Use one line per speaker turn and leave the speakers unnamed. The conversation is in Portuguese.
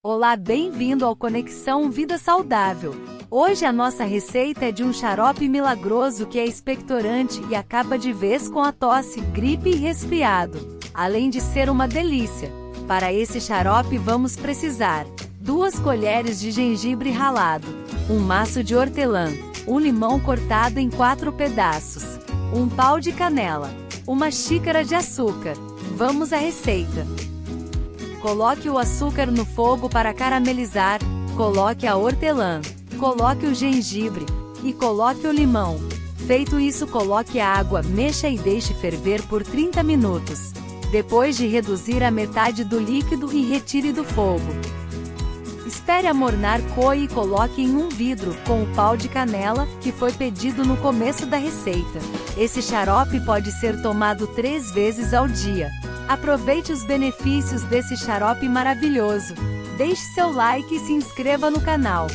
Olá, bem-vindo ao Conexão Vida Saudável. Hoje a nossa receita é de um xarope milagroso que é expectorante e acaba de vez com a tosse, gripe e resfriado. Além de ser uma delícia. Para esse xarope vamos precisar 2 colheres de gengibre ralado, um maço de hortelã, um limão cortado em 4 pedaços, um pau de canela, uma xícara de açúcar. Vamos à receita. Coloque o açúcar no fogo para caramelizar, coloque a hortelã, coloque o gengibre e coloque o limão. Feito isso, coloque a água, mexa e deixe ferver por 30 minutos. Depois de reduzir a metade do líquido e retire do fogo. Espere amornar, coe e coloque em um vidro com o pau de canela, que foi pedido no começo da receita. Esse xarope pode ser tomado 3 vezes ao dia. Aproveite os benefícios desse xarope maravilhoso. Deixe seu like e se inscreva no canal.